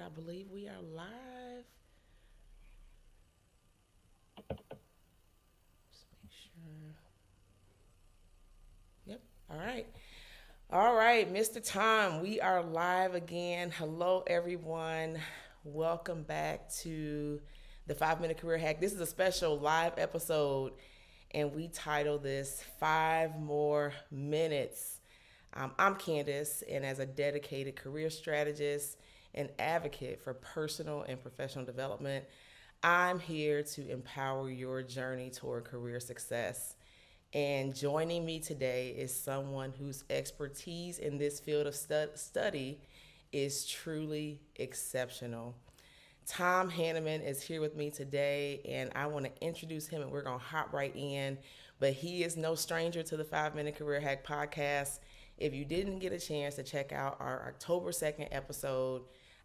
I believe we are live. Just make sure. Yep. All right. All right, Mr. Tom, we are live again. Hello, everyone. Welcome back to the 5 Minute Career Hack. This is a special live episode, and we title this Five More Minutes. I'm Candyce, and as a dedicated career strategist and advocate for personal and professional development, I'm here to empower your journey toward career success. And joining me today is someone whose expertise in this field of study is truly exceptional. Tom Hannemann is here with me today, and I want to introduce him, and we're going to hop right in. But he is no stranger to the 5 Minute Career Hack podcast. If you didn't get a chance to check out our October 2nd episode,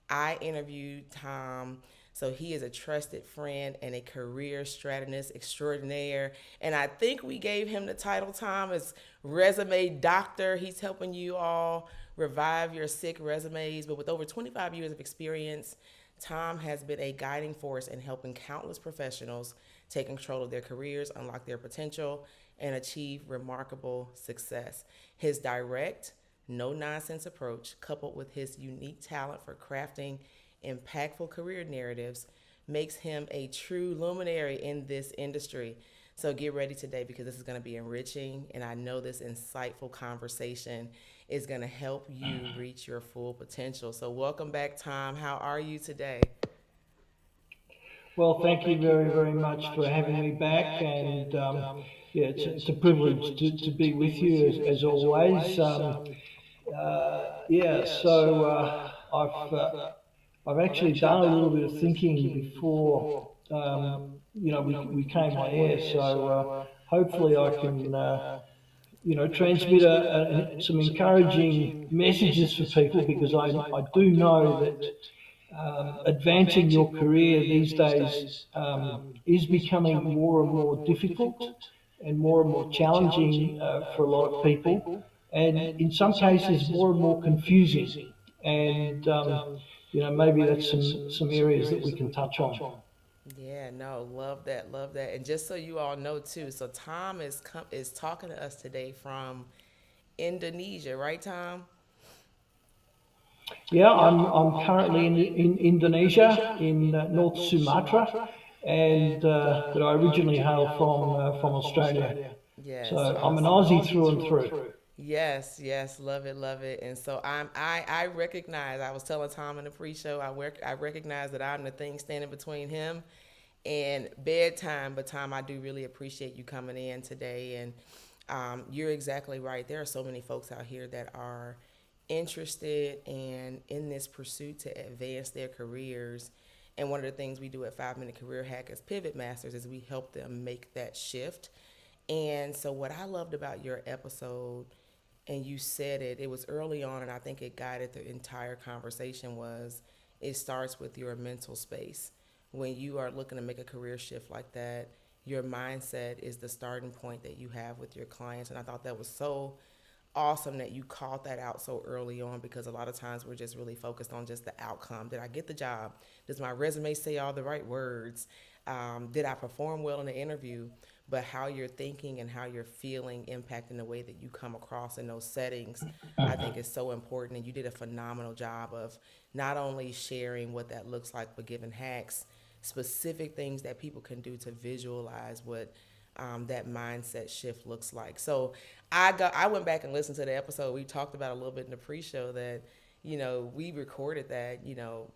I interviewed Tom. So he is a trusted friend and a career strategist extraordinaire. And I think we gave him the title, Tom, as resume doctor. He's helping you all revive your sick resumes. But with over 25 years of experience, Tom has been a guiding force in helping countless professionals take control of their careers, unlock their potential, and achieve remarkable success. His direct, no nonsense approach, coupled with his unique talent for crafting impactful career narratives, makes him a true luminary in this industry. So get ready today because this is going to be enriching, and I know this insightful conversation is going to help you reach your full potential. So welcome back, Tom. How are you today? Well, thank you very, very much for having me back. And yeah, it's a privilege to be with you as always. Yeah, so I've actually done a little bit of thinking before we came on air. So hopefully I can transmit some encouraging messages for people because I do know that advancing your career these days is becoming more and more difficult and more challenging for a lot of people, and in some cases more and more confusing. And maybe that's some areas that we can touch on. Yeah, no, love that, love that. And just so you all know too, so Tom is talking to us today from Indonesia, right, Tom? Yeah, I'm currently in Indonesia in North Sumatra, and but I originally hail from Australia. So Yes, I'm an awesome. Aussie through and through. Yes, yes, love it, love it. And so I recognize. I was telling Tom in the pre-show. I recognize that I'm the thing standing between him and bedtime. But Tom, I do really appreciate you coming in today. And you're exactly right. There are so many folks out here that are interested and in this pursuit to advance their careers. And one of the things we do at 5 Minute Career Hack as Pivot Masters is we help them make that shift. And so, what I loved about your episode, and you said it was early on, and I think it guided the entire conversation, was it starts with your mental space. When you are looking to make a career shift like that, your mindset is the starting point that you have with your clients. And I thought that was so awesome that you called that out so early on, because a lot of times we're just really focused on just the outcome. Did I get the job? Does my resume say all the right words? Did I perform well in the interview? But how you're thinking and how you're feeling impacting the way that you come across in those settings, I think is so important. And you did a phenomenal job of not only sharing what that looks like, but giving hacks, specific things that people can do to visualize what that mindset shift looks like. So I went back and listened to the episode. We talked about a little bit in the pre-show that we recorded that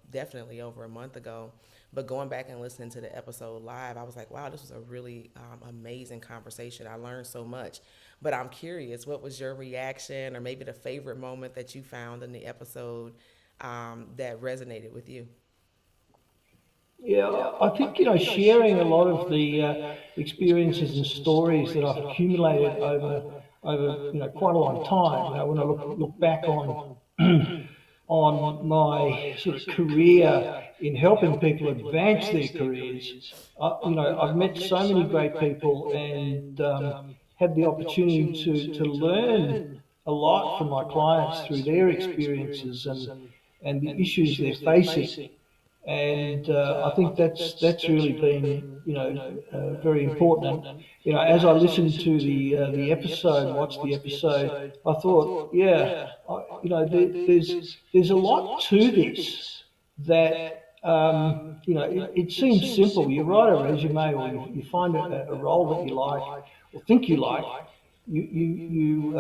definitely over a month ago. But going back and listening to the episode live, I was like, wow, this was a really amazing conversation. I learned so much. But I'm curious, what was your reaction, or maybe the favorite moment that you found in the episode that resonated with you? Yeah, I think sharing a lot of the experiences and stories that I've accumulated over quite a long time. When I look back on my sort of career in helping people advance their careers, I've met so many great people and had the opportunity to learn a lot from my clients through their experiences. and the issues they're facing. And I think that's really been very important. And as I listened to the episode, watched the episode, I thought, yeah, there's a lot to this that it seems simple. You write a resume, or you find a role that you like or think you like. You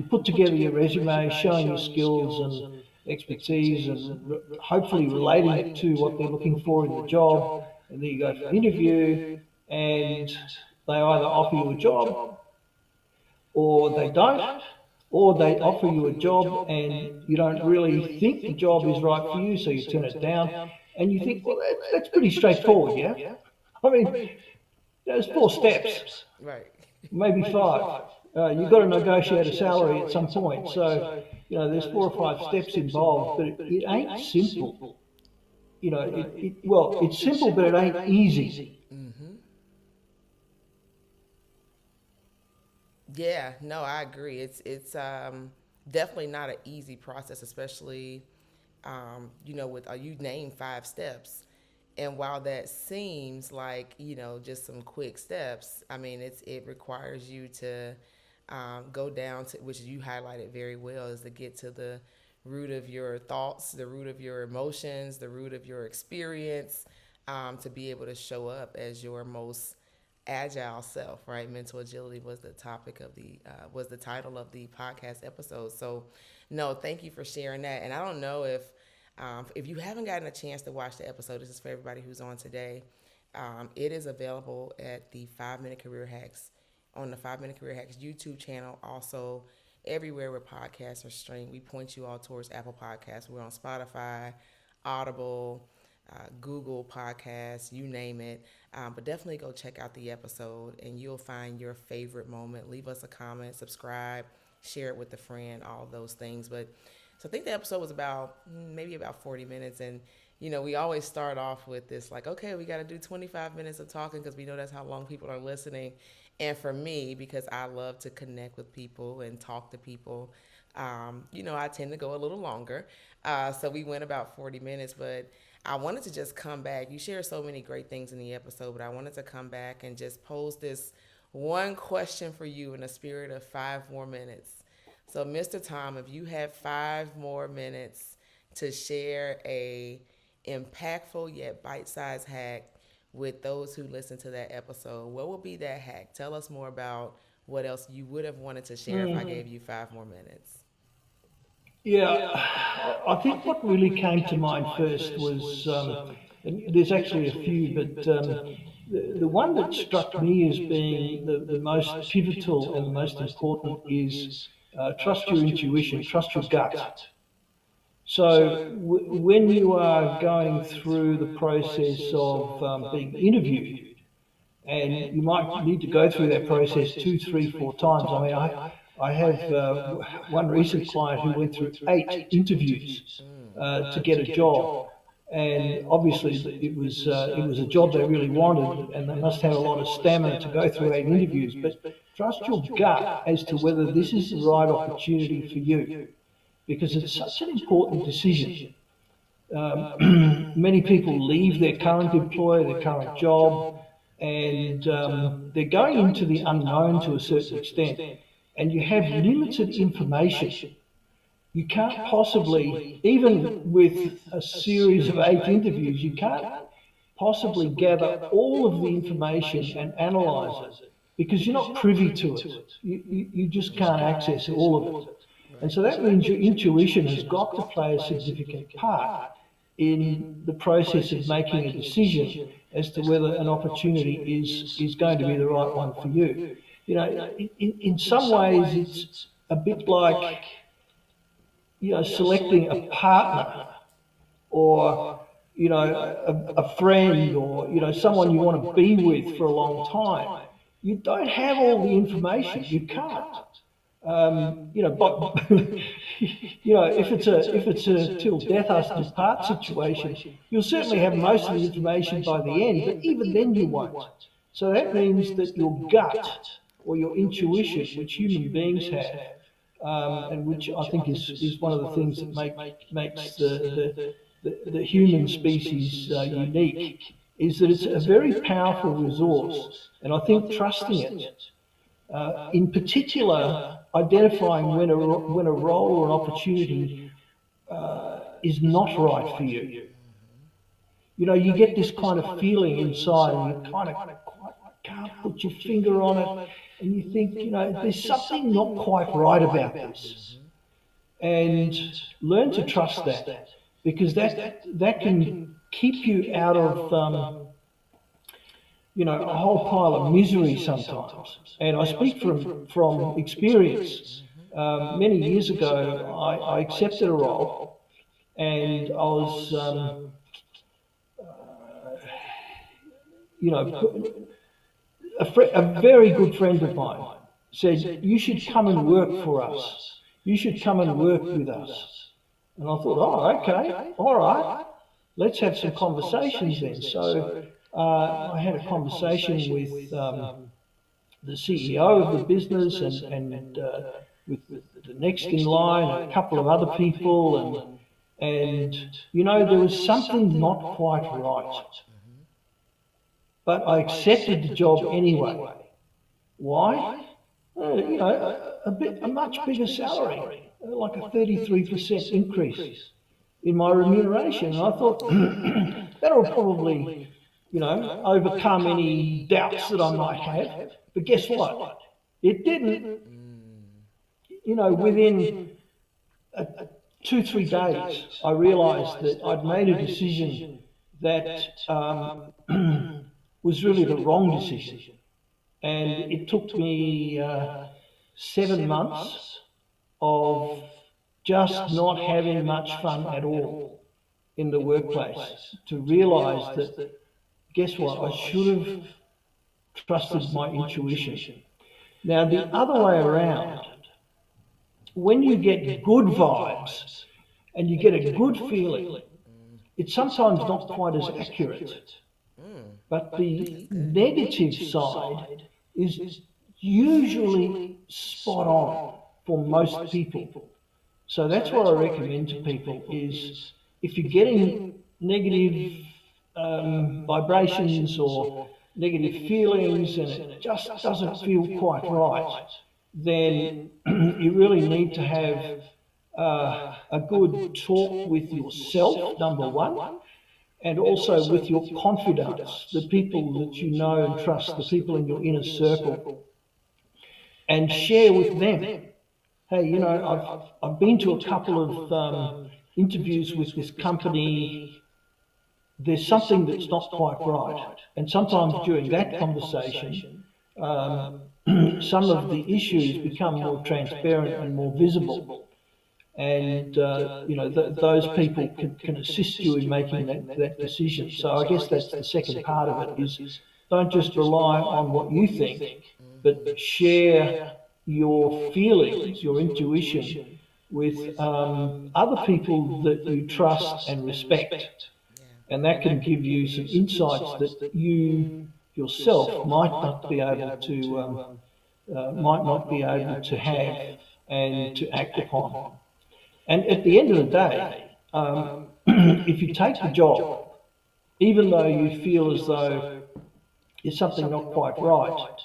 put together your resume, showing your skills and expertise, and hopefully relating it to what they're looking for in the job. And then you go for an interview, and they either offer you a job or they don't, or they offer you a job and you don't really think the job is right for you, so you turn it down, and you think, well, that's pretty straightforward, yeah. I mean, there's 4 steps, Right. maybe 5. You've got to negotiate a salary at some point, so there's 4 or 5 steps involved, but it ain't simple. Well, it's simple, but it ain't easy. Mm-hmm. Yeah, no, I agree. It's definitely not an easy process, especially with you name 5 steps, and while that seems like just some quick steps, I mean it requires you to go down to, which you highlighted very well, is to get to the root of your thoughts, the root of your emotions, the root of your experience, to be able to show up as your most agile self. Right, mental agility was the topic of the was the title of the podcast episode. So, no, thank you for sharing that. And I don't know if you haven't gotten a chance to watch the episode, this is for everybody who's on today. It is available at the 5 Minute Career Hacks, on the 5 Minute Career Hacks YouTube channel. Also, everywhere where podcasts are streamed. We point you all towards Apple Podcasts. We're on Spotify, Audible, Google Podcasts, you name it. But definitely go check out the episode and you'll find your favorite moment. Leave us a comment, subscribe, share it with a friend, all those things. But so I think the episode was about maybe about 40 minutes. And, we always start off with this like, okay, we got to do 25 minutes of talking because we know that's how long people are listening. And for me, because I love to connect with people and talk to people, I tend to go a little longer. So we went about 40 minutes, but I wanted to just come back. You shared so many great things in the episode, but I wanted to come back and just pose this one question for you in the spirit of 5 more minutes. So, Mr. Tom, if you had 5 more minutes to share a impactful yet bite-sized hack with those who listen to that episode, what would be that hack? Tell us more about what else you would have wanted to share if I gave you 5 more minutes. Yeah, I think what really came to mind first was, and there's actually a few, but the one that struck me as being the most pivotal and the most important is trust your intuition, trust your gut. So when you are going through the process of being interviewed, and you might need to go through that process 2, 3, 4 times. I mean, I have one recent client who went through 8 interviews to get a job, and obviously it was a job they really wanted, and they must have a lot of stamina to go through 8 interviews. But trust your gut as to whether this is the right opportunity for you, because it's such an important decision. Many people leave their current employer, their current job, and they're going into the unknown to a certain extent, and you have limited information. You can't possibly, even with a series of 8 interviews, you can't possibly gather all of the information and analyze it because you're not privy to it. You just can't access all of it. And so that means your intuition has got to play a significant part in the process of making a decision as to whether an opportunity is going to be the right one for you. In some ways, it's a bit like selecting a partner, or a friend, or someone you want to be with for a long time. You don't have all the information. You can't. But if it's a till death us do part situation, you'll certainly have most of the information by the end. But even then, you won't. So that means that your gut, or your intuition, which human beings have, and which I think is one of the things that makes the human species unique, is that it's a very powerful resource, and I think trusting it, in particular, identifying when a role or an opportunity is not right for you. You know, you get this kind of feeling inside, and you kind of can't put your finger on it, and you think, you know, there's something not quite right about this, and learn to trust that, because that can keep you out of a whole pile of misery sometimes. And I speak from experience. Many years ago, I accepted a role, and I was you know a very good friend of mine said, "You should come and work for us. You should come and work with us." And I thought, "Oh, okay, all right, let's have some conversations then." So I had a conversation with the CEO of the business, and with the next in line, a couple of other people, and there was something not quite right, but I accepted the job anyway. Why? A much bigger salary, like a 33% increase in my remuneration. And I thought that'll probably, overcome any doubts that I might have. But guess what? It didn't. Within uh, 2, 3 days, I realised that I'd made a decision that was really the wrong decision. And it took me 7 months of just not having much fun at all in the workplace to realize that, guess what, I should have trusted my intuition. Now, the other way around, when you get good vibes and you get a good feeling, it's sometimes not quite as accurate. But the negative side is usually spot on for most people. So that's what I recommend to people is, if you're getting negative vibrations or negative feelings and it just doesn't feel quite right, then you really need to have a good talk with yourself, number one, and also with your confidants, the people that you know and trust, the people in your inner circle, and share with them. Hey, I've been to a couple of interviews with this company. There's something that's not quite right, and sometimes during that conversation, um, some of the issues become more transparent and more visible, and those people can assist you in making that decision. So I guess that's the second part of it, is don't just rely on what you think, but share your feelings, your intuition, with other people that you trust and respect, and that can give you some insights that you yourself might not be able to have and to act upon. And at the end of the day, if you take the job, even though you feel as though there's something not quite right,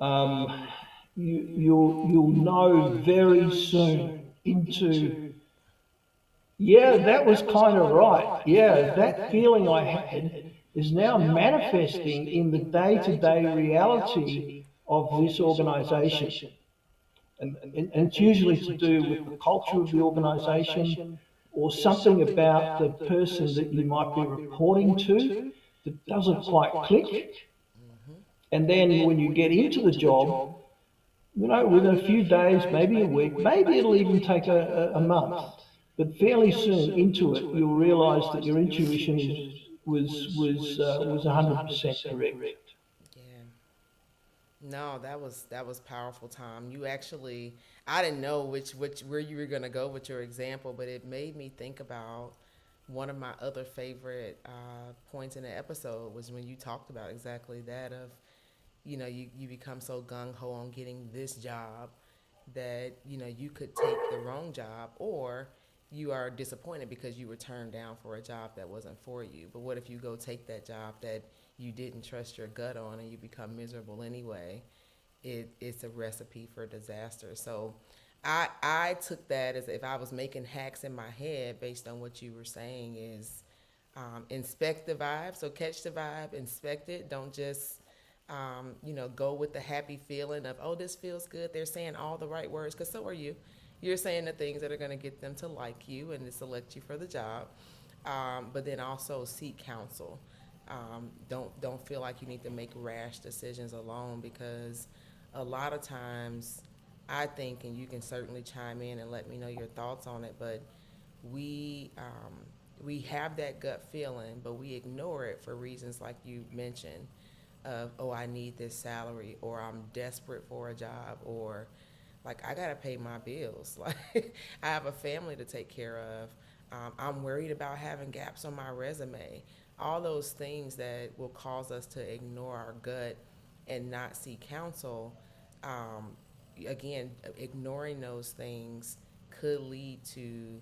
um, you'll know very soon into, yeah, that was kind of right. Yeah, that feeling I had is now manifesting in the day-to-day reality of this organization. And it's usually to do with the culture of the organization, or something about the person that you might be reporting to that doesn't quite click. And then when you get into the job, within a few days, maybe a week, maybe it'll even take a month, but fairly soon into it, you'll realize that your intuition was 100% correct. Yeah. No, that was powerful, Tom. You actually, I didn't know which where you were gonna go with your example, but it made me think about one of my other favorite points in the episode was when you talked about exactly that, of you become so gung ho on getting this job that you could take the wrong job, or you are disappointed because you were turned down for a job that wasn't for you. But what if you go take that job that you didn't trust your gut on and you become miserable anyway? It's a recipe for disaster. So I took that as if I was making hacks in my head based on what you were saying is inspect the vibe. So catch the vibe, inspect it. Don't just go with the happy feeling of, oh, this feels good. They're saying all the right words, because so are you. You're saying the things that are going to get them to like you and to select you for the job. But then also seek counsel. Don't feel like you need to make rash decisions alone, because a lot of times I think, and you can certainly chime in and let me know your thoughts on it, but we we have that gut feeling, but we ignore it for reasons like you mentioned of, oh, I need this salary, or I'm desperate for a job, or like I gotta pay my bills. Like I have a family to take care of. I'm worried about having gaps on my resume. All those things that will cause us to ignore our gut and not seek counsel. Um, Again, ignoring those things could lead to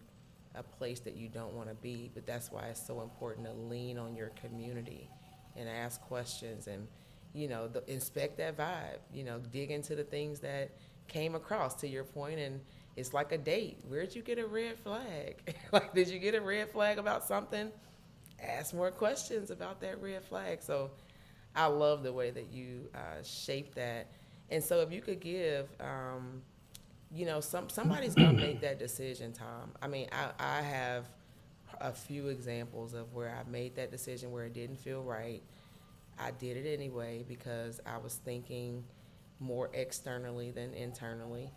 a place that you don't want to be. But that's why it's so important to lean on your community and ask questions, and inspect that vibe. Dig into the things that came across, to your point, and it's like a date. Where'd you get a red flag? Like, did you get a red flag about something? Ask more questions about that red flag. So I love the way that you shape that. And so if you could give, somebody's gonna make that decision, Tom. I mean, I have a few examples of where I made that decision where it didn't feel right. I did it anyway because I was thinking more externally than internally.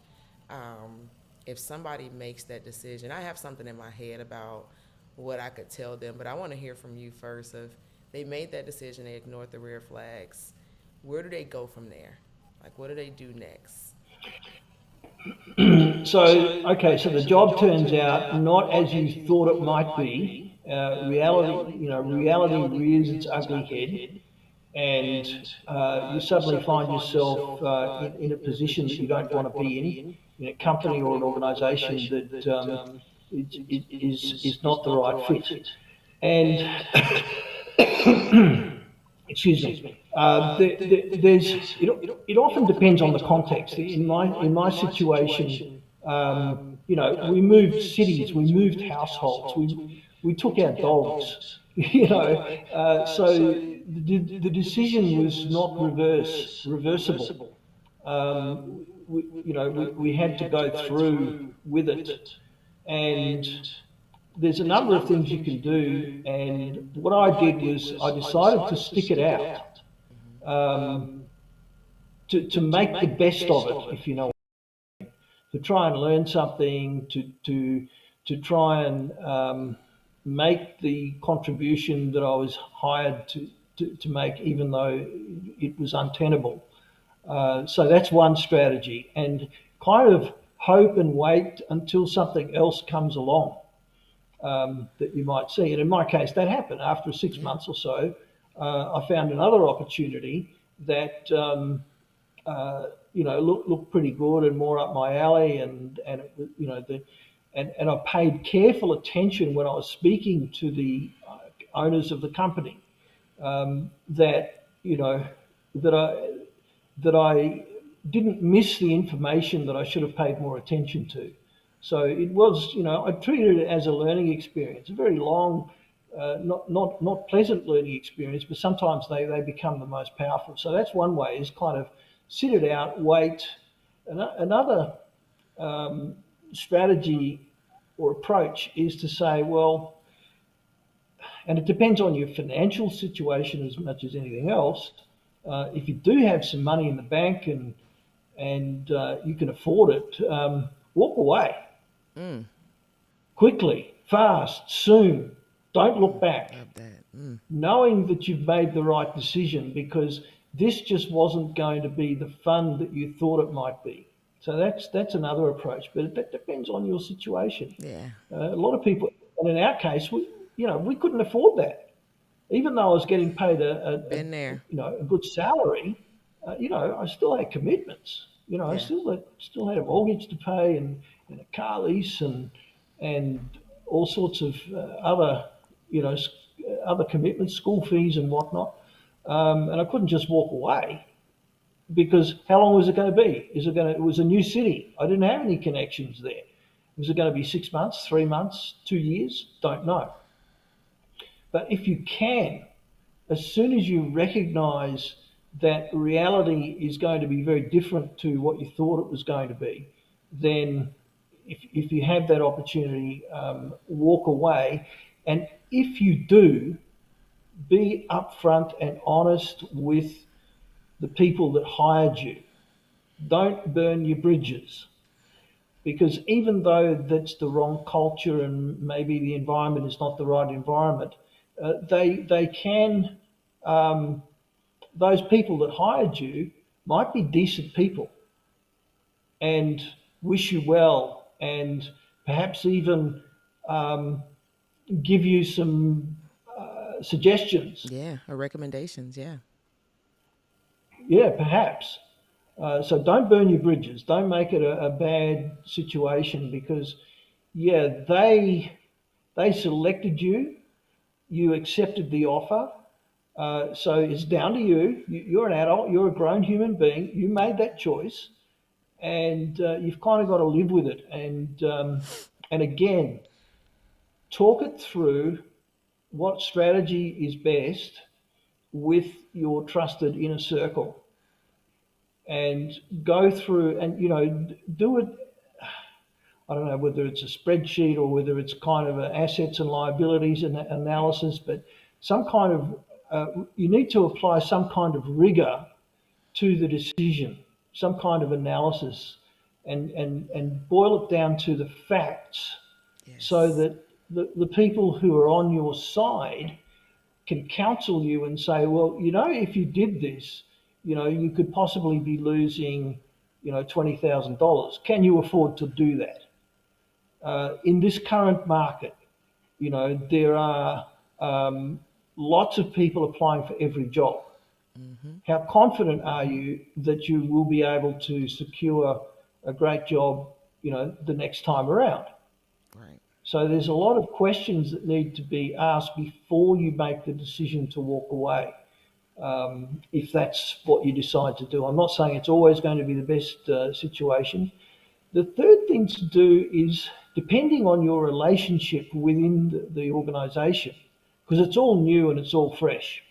Um, if somebody makes that decision, I have something in my head about what I could tell them, but I want to hear from you first. If they made that decision, they ignored the red flags, where do they go from there? Like, what do they do next? So, okay, so the job turns out not as you thought it might be. Reality rears its ugly head, and you suddenly find yourself in a position that you don't want to be in a company or an organisation that is not the right fit. And excuse me. It often depends on the context. In my situation, we moved cities, we moved households, we took our dogs. So the decision was not reversible. We had to go through with it, and there's a number of things you can do. And what I did was I decided to stick it out, um, to make the best of it, if you know, to try and learn something, to try and make the contribution that I was hired to make, even though it was untenable. So that's one strategy, and kind of hope and wait until something else comes along that you might see. And in my case, that happened after six Yeah. months or so. I found another opportunity that looked pretty good and more up my alley, and it, and I paid careful attention when I was speaking to the owners of the company, that that I didn't miss the information that I should have paid more attention to. So it was, I treated it as a learning experience, a very long, not pleasant learning experience, but sometimes they become the most powerful. So that's one way, is kind of sit it out, wait. Another strategy or approach is to say, well, and it depends on your financial situation as much as anything else. If you do have some money in the bank, and you can afford it, walk away Mm. quickly, fast, soon. Don't look back, Love that. Mm. knowing that you've made the right decision, because this just wasn't going to be the fun that you thought it might be. So that's another approach, but it depends on your situation. Yeah. A lot of people, and in our case, we couldn't afford that, even though I was getting paid Been there. a good salary. I still had commitments. I Yeah. still had a mortgage to pay and a car lease and all sorts of other you know other commitments, school fees and whatnot. And I couldn't just walk away because how long was it going to be? It was a new city. I didn't have any connections there. Was it going to be 6 months, 3 months, 2 years? Don't know. But if you can, as soon as you recognize that reality is going to be very different to what you thought it was going to be, then if you have that opportunity, walk away. And if you do, be upfront and honest with the people that hired you. Don't burn your bridges because even though that's the wrong culture and maybe the environment is not the right environment, they can those people that hired you might be decent people and wish you well and perhaps even um, give you some suggestions. Yeah. Or recommendations. Yeah. Yeah, perhaps. So don't burn your bridges. Don't make it a bad situation because, yeah, they selected you. You accepted the offer. So it's down to you. You're an adult. You're a grown human being. You made that choice, and you've kind of got to live with it. And again, talk it through what strategy is best with your trusted inner circle, and go through and do it. I don't know whether it's a spreadsheet or whether it's kind of an assets and liabilities and analysis, but some kind of you need to apply some kind of rigor to the decision, some kind of analysis, and boil it down to the facts so Yes. that the people who are on your side can counsel you and say, well, if you did this, you could possibly be losing, $20,000. Can you afford to do that? In this current market, there are lots of people applying for every job. Mm-hmm. How confident are you that you will be able to secure a great job, the next time around? Right. So there's a lot of questions that need to be asked before you make the decision to walk away, if that's what you decide to do. I'm not saying it's always going to be the best situation. The third thing to do is depending on your relationship within the organisation, because it's all new and it's all fresh.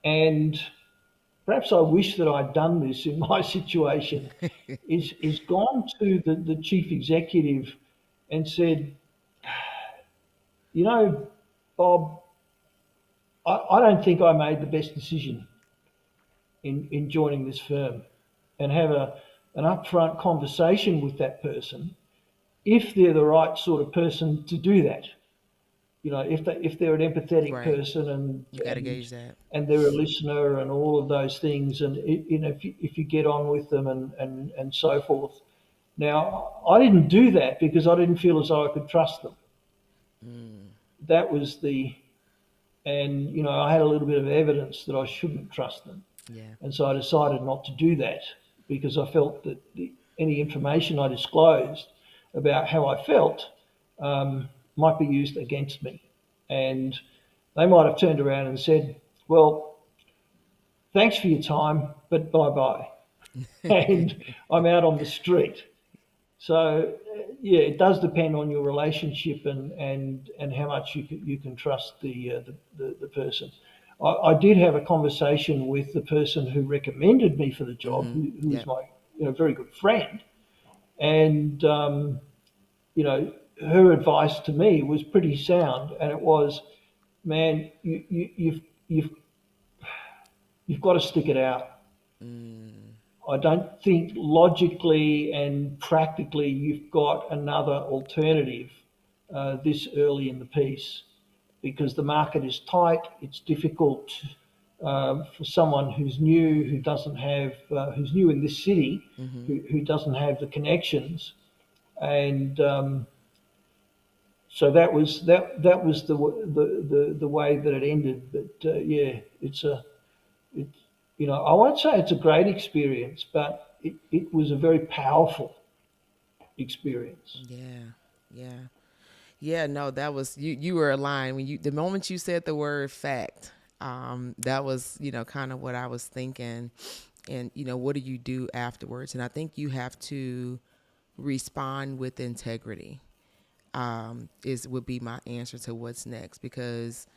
And perhaps I wish that I'd done this in my situation, is gone to the chief executive and said, Bob, I don't think I made the best decision in joining this firm, and have an upfront conversation with that person if they're the right sort of person to do that. If they're an empathetic Right. person and You got to and gauge that. and they're a listener and all of those things, and if you get on with them and so forth. Now, I didn't do that because I didn't feel as though I could trust them. Mm. That was the and I had a little bit of evidence that I shouldn't trust them, Yeah. and so I decided not to do that because I felt that any information I disclosed about how I felt might be used against me, and they might have turned around and said, "Well, thanks for your time, but bye bye," and I'm out on the street. So yeah, it does depend on your relationship and how much you can trust the person. I did have a conversation with the person who recommended me for the job, Mm-hmm. who is Yep. my very good friend, and you know her advice to me was pretty sound, and it was, man, you've got to stick it out. Mm. I don't think logically and practically you've got another alternative this early in the piece because the market is tight. It's difficult for someone who's new, who's new in this city, Mm-hmm. who doesn't have the connections, and so that was the way that it ended. But yeah, it's I won't say it's a great experience, but it was a very powerful experience. Yeah. Yeah. Yeah, no, that was you were aligned when you the moment you said the word fact. That was, kind of what I was thinking. And, what do you do afterwards? And I think you have to respond with integrity. Is would be my answer to what's next, because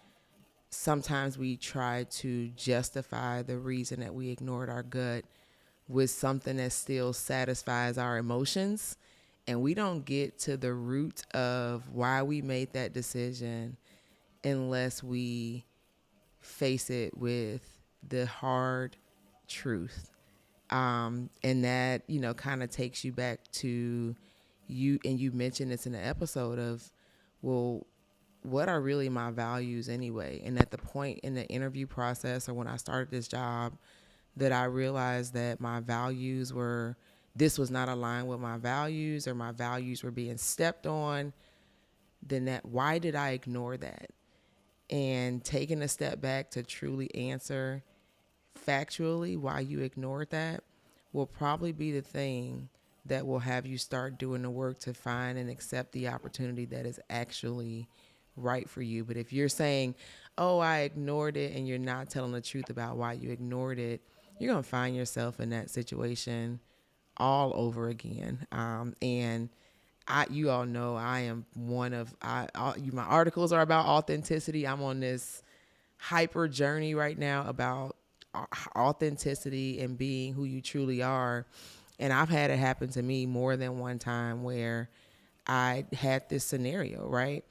sometimes we try to justify the reason that we ignored our gut with something that still satisfies our emotions, and we don't get to the root of why we made that decision unless we face it with the hard truth. And that, kind of takes you back to you, and you mentioned this in the episode of, well, what are really my values anyway? And at the point in the interview process, or when I started this job, that I realized that my values were, this was not aligned with my values, or my values were being stepped on, then that, why did I ignore that? And taking a step back to truly answer factually why you ignored that will probably be the thing that will have you start doing the work to find and accept the opportunity that is actually right for you. But if you're saying, oh, I ignored it, and you're not telling the truth about why you ignored it, you're going to find yourself in that situation all over again. And you all know I am one of, my articles are about authenticity. I'm on this hyper journey right now about authenticity and being who you truly are. And I've had it happen to me more than one time where I had this scenario, right?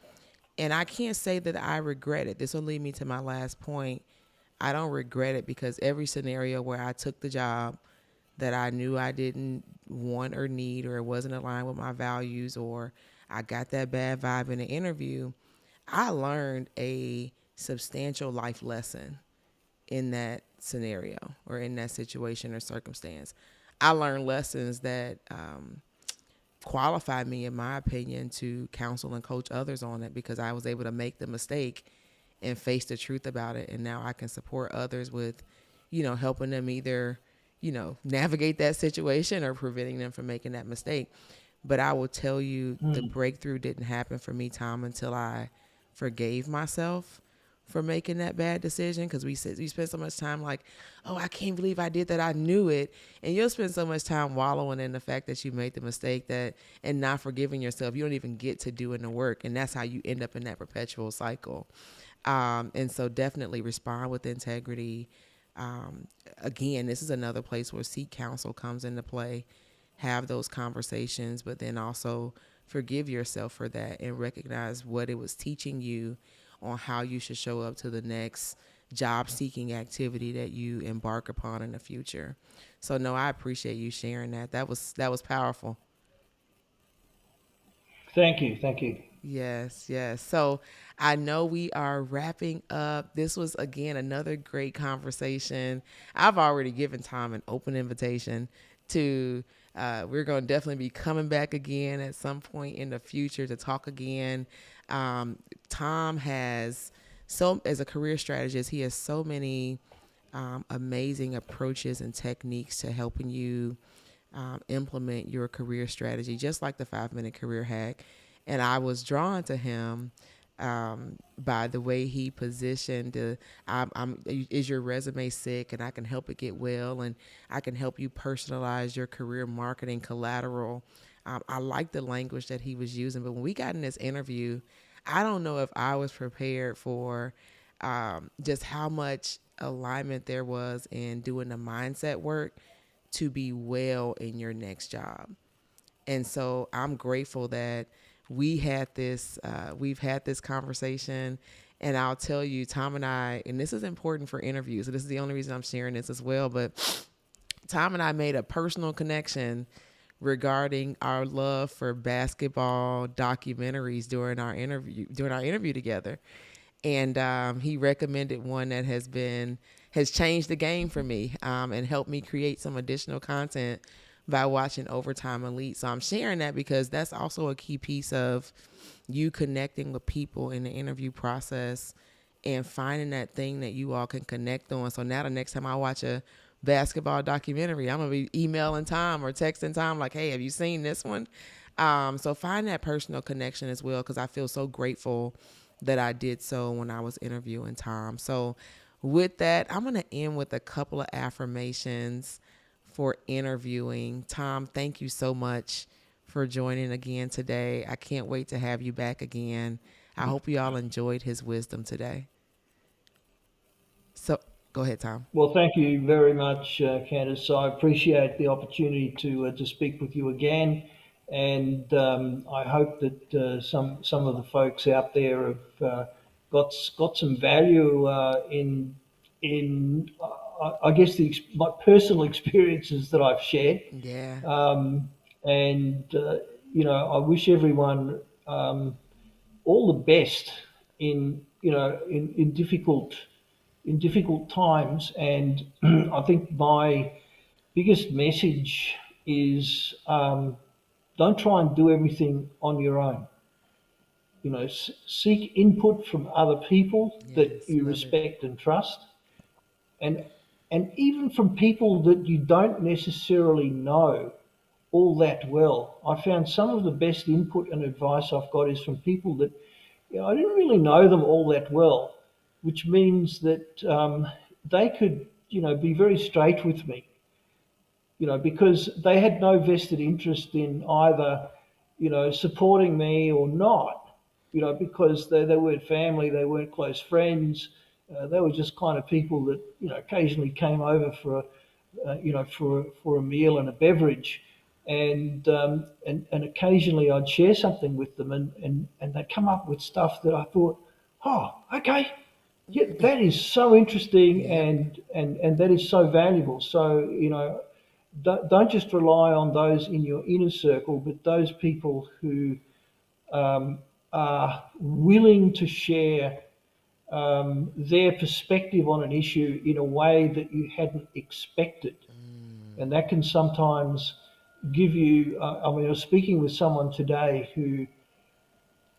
And I can't say that I regret it. This will lead me to my last point. I don't regret it, because every scenario where I took the job that I knew I didn't want or need, or it wasn't aligned with my values, or I got that bad vibe in the interview, I learned a substantial life lesson in that scenario, or in that situation or circumstance. I learned lessons that qualified me, in my opinion, to counsel and coach others on it, because I was able to make the mistake and face the truth about it. And now I can support others with, helping them either, navigate that situation, or preventing them from making that mistake. But I will tell you, the Mm. breakthrough didn't happen for me, Tom, until I forgave myself for making that bad decision. Because we spend so much time like, oh, I can't believe I did that, I knew it. And you'll spend so much time wallowing in the fact that you made the mistake, that, and not forgiving yourself, you don't even get to doing the work. And that's how you end up in that perpetual cycle. And so definitely respond with integrity. Again, this is another place where seek counsel comes into play. Have those conversations, but then also forgive yourself for that, and recognize what it was teaching you on how you should show up to the next job seeking activity that you embark upon in the future. So no, I appreciate you sharing that. That was powerful. Thank you, thank you. Yes, yes. So I know we are wrapping up. This was, again, another great conversation. I've already given Tom an open invitation to, we're going to definitely be coming back again at some point in the future to talk again. Tom has, so, as a career strategist, he has so many amazing approaches and techniques to helping you implement your career strategy, just like the 5 minute career hack. And I was drawn to him by the way he positioned is your resume sick, and I can help it get well, and I can help you personalize your career marketing collateral. I like the language that he was using, but when we got in this interview, I don't know if I was prepared for just how much alignment there was in doing the mindset work to be well in your next job. And so I'm grateful that we've had this conversation. And I'll tell you, Tom and I, and this is important for interviews, so this is the only reason I'm sharing this as well, but Tom and I made a personal connection regarding our love for basketball documentaries during our interview together. And he recommended one that has changed the game for me, and helped me create some additional content by watching Overtime Elite. So I'm sharing that because that's also a key piece of you connecting with people in the interview process and finding that thing that you all can connect on. So now the next time I watch a basketball documentary. I'm going to be emailing Tom or texting Tom like, hey, have you seen this one? So find that personal connection as well, because I feel so grateful that I did so when I was interviewing Tom. So with that, I'm going to end with a couple of affirmations for interviewing. Tom, thank you so much for joining again today. I can't wait to have you back again. I hope you all enjoyed his wisdom today. So go ahead, Tom. Well, thank you very much, Candice. I appreciate the opportunity to speak with you again, and I hope that some of the folks out there have got some value in I guess my personal experiences that I've shared. Yeah. And I wish everyone all the best in difficult times. And I think my biggest message is don't try and do everything on your own. Seek input from other people that Yes. you Love it. respect and trust, and even from people that you don't necessarily know all that well. I found some of the best input and advice I've got is from people that I didn't really know them all that well, which means that they could, be very straight with me, because they had no vested interest in either, supporting me or not, because they weren't family, they weren't close friends. They were just kind of people that, occasionally came over for a meal and a beverage. And occasionally I'd share something with them, and they'd come up with stuff that I thought, oh, okay, yeah, that is so interesting, Yep. and that is so valuable. So, don't just rely on those in your inner circle, but those people who are willing to share their perspective on an issue in a way that you hadn't expected. And that can sometimes give you, I mean, I was speaking with someone today who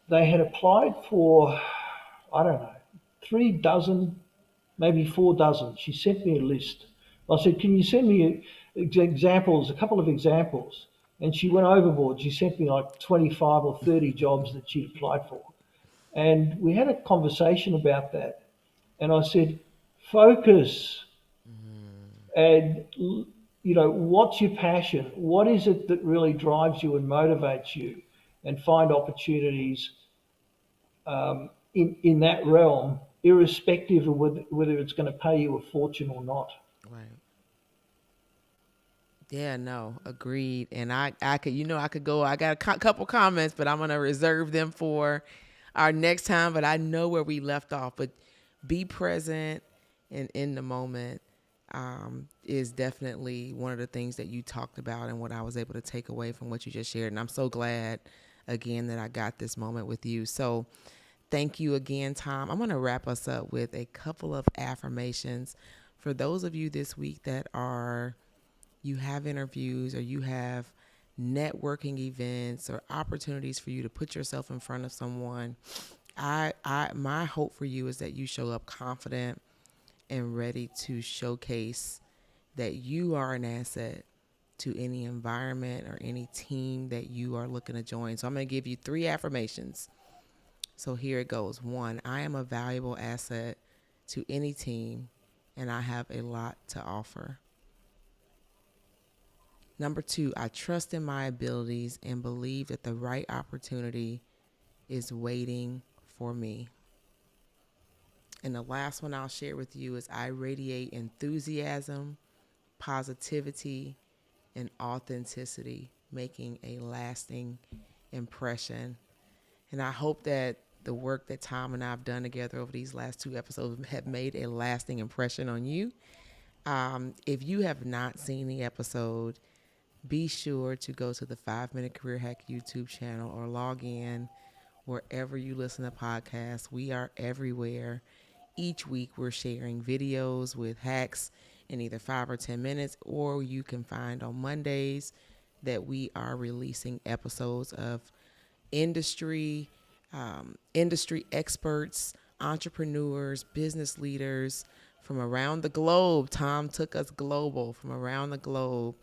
they had applied for, I don't know, 3 dozen, maybe 4 dozen. She sent me a list. I said, can you send me examples, a couple of examples? And she went overboard. She sent me like 25 or 30 jobs that she'd applied for. And we had a conversation about that. And I said, focus. And, what's your passion? What is it that really drives you and motivates you? And find opportunities in that realm, irrespective of whether it's going to pay you a fortune or not. Right. Yeah, no, agreed. And I could, I could go. I got a couple comments, but I'm gonna reserve them for our next time. But I know where we left off. But be present and in the moment is definitely one of the things that you talked about, and what I was able to take away from what you just shared. And I'm so glad, again, that I got this moment with you. So thank you again, Tom. I'm gonna wrap us up with a couple of affirmations for those of you this week that are you have interviews or you have networking events or opportunities for you to put yourself in front of someone. My hope for you is that you show up confident and ready to showcase that you are an asset to any environment or any team that you are looking to join. So I'm going to give you 3 affirmations. So here it goes. 1, I am a valuable asset to any team and I have a lot to offer. Number 2, I trust in my abilities and believe that the right opportunity is waiting for me. And the last one I'll share with you is I radiate enthusiasm, positivity, and authenticity, making a lasting impression. And I hope that the work that Tom and I have done together over these last 2 episodes have made a lasting impression on you. If you have not seen the episode, be sure to go to the 5 Minute Career Hack YouTube channel or log in wherever you listen to podcasts. We are everywhere. Each week we're sharing videos with hacks in either 5 or 10 minutes, or you can find on Mondays that we are releasing episodes of industry experts, entrepreneurs, business leaders, from around the globe. Tom took us global, from around the globe,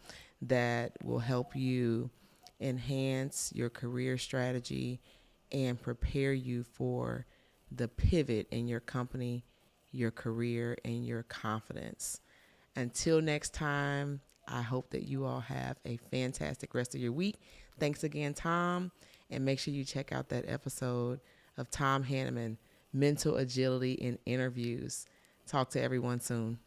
that will help you enhance your career strategy and prepare you for the pivot in your company, your career, and your confidence. Until next time, I hope that you all have a fantastic rest of your week. Thanks again, Tom. And make sure you check out that episode of Tom Hannemann, Mental Agility in Interviews. Talk to everyone soon.